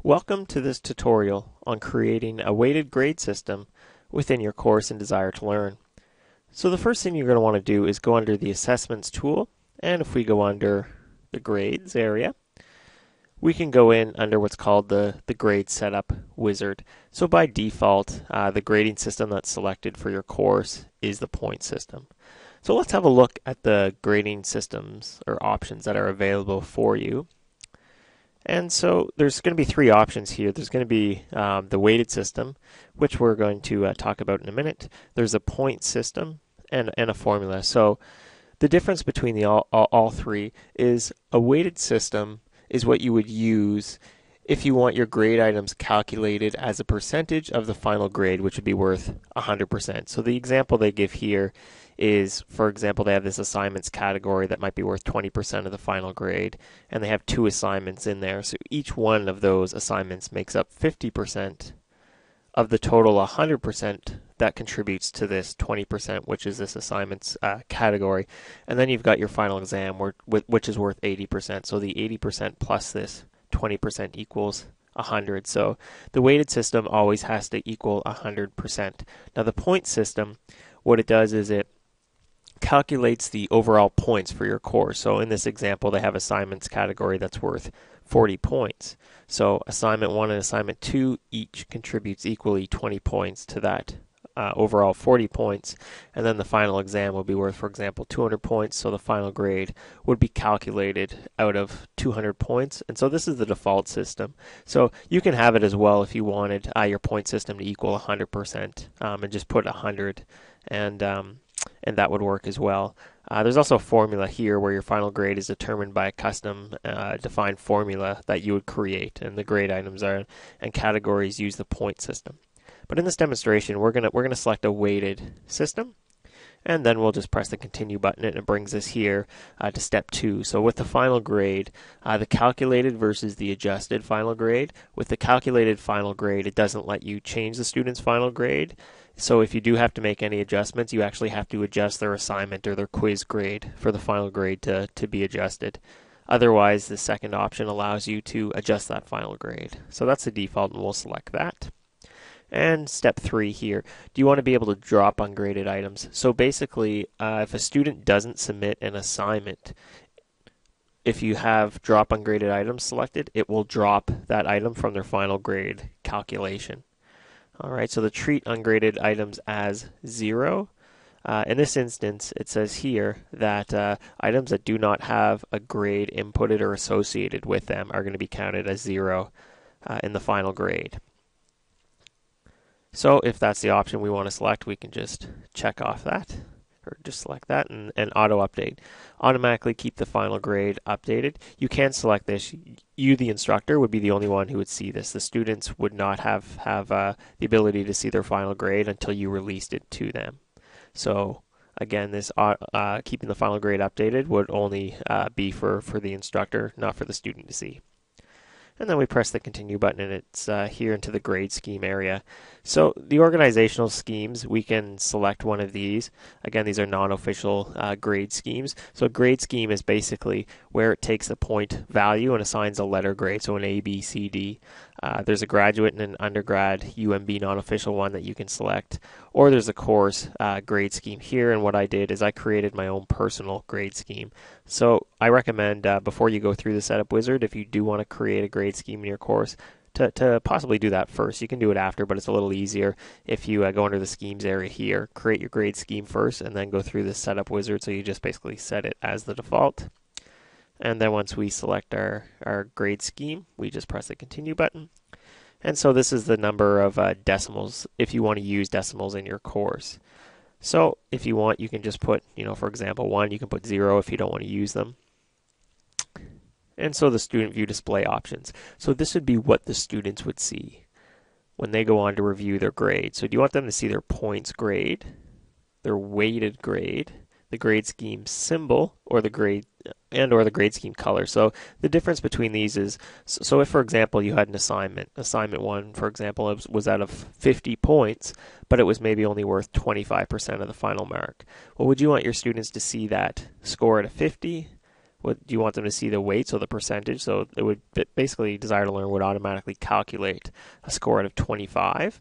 Welcome to this tutorial on creating a weighted grade system within your course in Desire2Learn. So the first thing you're going to want to do is go under the Assessments tool, and if we go under the Grades area, we can go in under what's called the Grade Setup Wizard. So by default, the grading system that's selected for your course is the point system. So let's have a look at the grading systems or options that are available for you. And so there's going to be three options here. There's going to be the weighted system, which we're going to talk about in a minute. There's a point system and a formula. So the difference between the all three is a weighted system is what you would use if you want your grade items calculated as a percentage of the final grade, which would be worth 100%. So the example they give here is, for example, they have this assignments category that might be worth 20% of the final grade, and they have two assignments in there. So each one of those assignments makes up 50% of the total 100% that contributes to this 20%, which is this assignments category. And then you've got your final exam, which is worth 80%. So the 80% plus this 20% equals 100. So the weighted system always has to equal 100%. Now the point system, what it does is it calculates the overall points for your course. So in this example, they have assignments category that's worth 40 points. So assignment 1 and assignment 2 each contributes equally 20 points to that overall 40 points, and then the final exam will be worth, for example, 200 points, so the final grade would be calculated out of 200 points, and so this is the default system. So you can have it as well if you wanted your point system to equal 100%, and just put 100, and that would work as well. There's also a formula here where your final grade is determined by a custom defined formula that you would create, and the grade items are and categories use the point system. But in this demonstration, we're gonna select a weighted system, and then we'll just press the continue button, and it brings us here to step 2. So with the final grade, the calculated versus the adjusted final grade. With the calculated final grade, it doesn't let you change the student's final grade. So if you do have to make any adjustments, you actually have to adjust their assignment or their quiz grade for the final grade to be adjusted. Otherwise, the second option allows you to adjust that final grade. So that's the default, and we'll select that. And step 3 here, do you want to be able to drop ungraded items? So basically, if a student doesn't submit an assignment, if you have drop ungraded items selected, it will drop that item from their final grade calculation. All right, so to treat ungraded items as 0. In this instance, it says here that items that do not have a grade inputted or associated with them are going to be counted as 0 in the final grade. So if that's the option we want to select, we can just check off that, or just select that and auto update. Automatically keep the final grade updated. You can select this. You, the instructor, would be the only one who would see this. The students would not have the ability to see their final grade until you released it to them. So again, this keeping the final grade updated would only be for the instructor, not for the student to see. And then we press the continue button, and it's here into the grade scheme area. So the organizational schemes, we can select one of these. Again, these are non-official grade schemes. So a grade scheme is basically where it takes a point value and assigns a letter grade, so an A, B, C, D. There's a graduate and an undergrad UMB non-official one that you can select, or there's a course grade scheme here, and what I did is I created my own personal grade scheme. So I recommend before you go through the setup wizard, if you do want to create a grade scheme in your course, to possibly do that first. You can do it after, but it's a little easier if you go under the schemes area here, create your grade scheme first, and then go through the setup wizard, so you just basically set it as the default. And then once we select our grade scheme, we just press the continue button. And so this is the number of decimals if you want to use decimals in your course. So if you want, you can just put, for example, 1, you can put 0 if you don't want to use them. And so the student view display options. So this would be what the students would see when they go on to review their grade. So do you want them to see their points grade, their weighted grade, the grade scheme symbol, or the grade the grade scheme color? So the difference between these is, so if, for example, you had an assignment 1, for example, was out of 50 points, but it was maybe only worth 25% of the final mark. Well, would you want your students to see that score at a 50, What do you want them to see? The weight, so the percentage. So it would basically Desire2Learn would automatically calculate a score out of 25.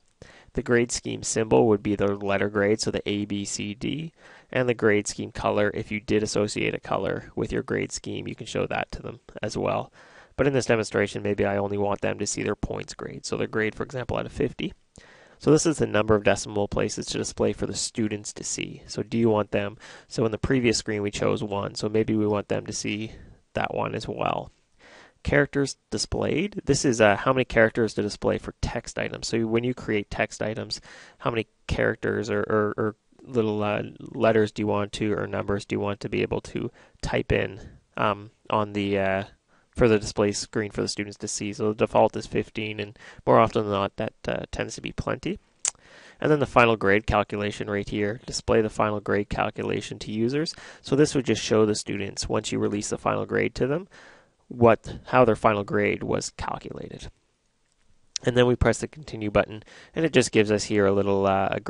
The grade scheme symbol would be the letter grade, so the A, B, C, D, and the grade scheme color. If you did associate a color with your grade scheme, you can show that to them as well. But in this demonstration, maybe I only want them to see their points grade. So their grade, for example, out of 50. So this is the number of decimal places to display for the students to see. So do you want them, so in the previous screen we chose 1, so maybe we want them to see that one as well. Characters displayed, this is how many characters to display for text items. So when you create text items, how many characters or little letters do you want to, or numbers do you want to be able to type in on the for the display screen for the students to see. So the default is 15, and more often than not that tends to be plenty. And then the final grade calculation right here, display the final grade calculation to users. So this would just show the students, once you release the final grade to them, how their final grade was calculated. And then we press the continue button, and it just gives us here a little a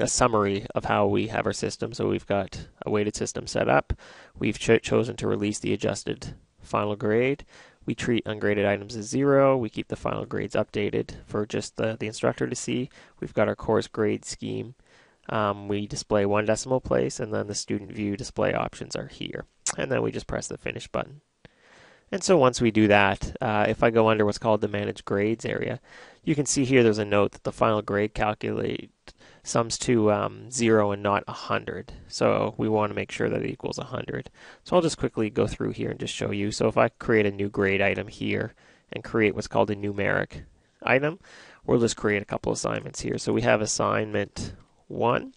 summary of how we have our system. So we've got a weighted system set up. We've chosen to release the adjusted final grade. We treat ungraded items as 0. We keep the final grades updated for just the instructor to see. We've got our course grade scheme. We display 1 decimal place, and then the student view display options are here. And then we just press the finish button. And so once we do that, if I go under what's called the Manage Grades area, you can see here there's a note that the final grade calculate sums to 0 and not 100. So we want to make sure that it equals 100. So I'll just quickly go through here and just show you. So if I create a new grade item here and create what's called a numeric item, we'll just create a couple assignments here. So we have assignment 1,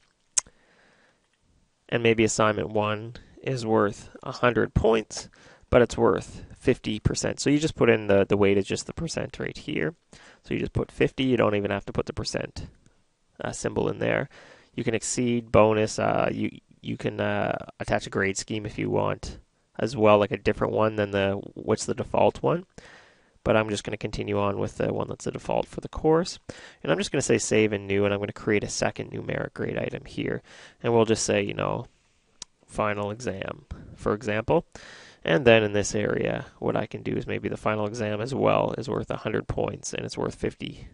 and maybe assignment 1 is worth 100 points, but it's worth 50%. So you just put in the weight is just the percent right here. So you just put 50. You don't even have to put the percent symbol in there. You can exceed, bonus. You can attach a grade scheme if you want as well, like a different one than what's the default one. But I'm just going to continue on with the one that's the default for the course. And I'm just going to say save and new, and I'm going to create a second numeric grade item here. And we'll just say, final exam, for example. And then in this area, what I can do is maybe the final exam as well is worth 100 points, and it's worth 50%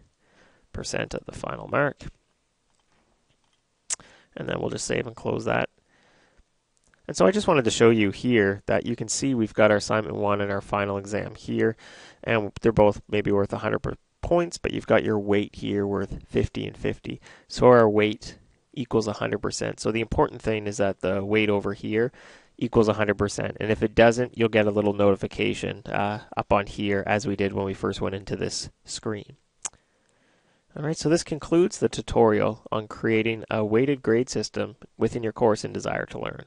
of the final mark. And then we'll just save and close that. And so I just wanted to show you here that you can see we've got our assignment 1 and our final exam here, and they're both maybe worth 100 points, but you've got your weight here worth 50 and 50. So our weight equals 100%. So the important thing is that the weight over here equals 100%, and if it doesn't, you'll get a little notification up on here, as we did when we first went into this screen. Alright, so this concludes the tutorial on creating a weighted grade system within your course in Desire2Learn.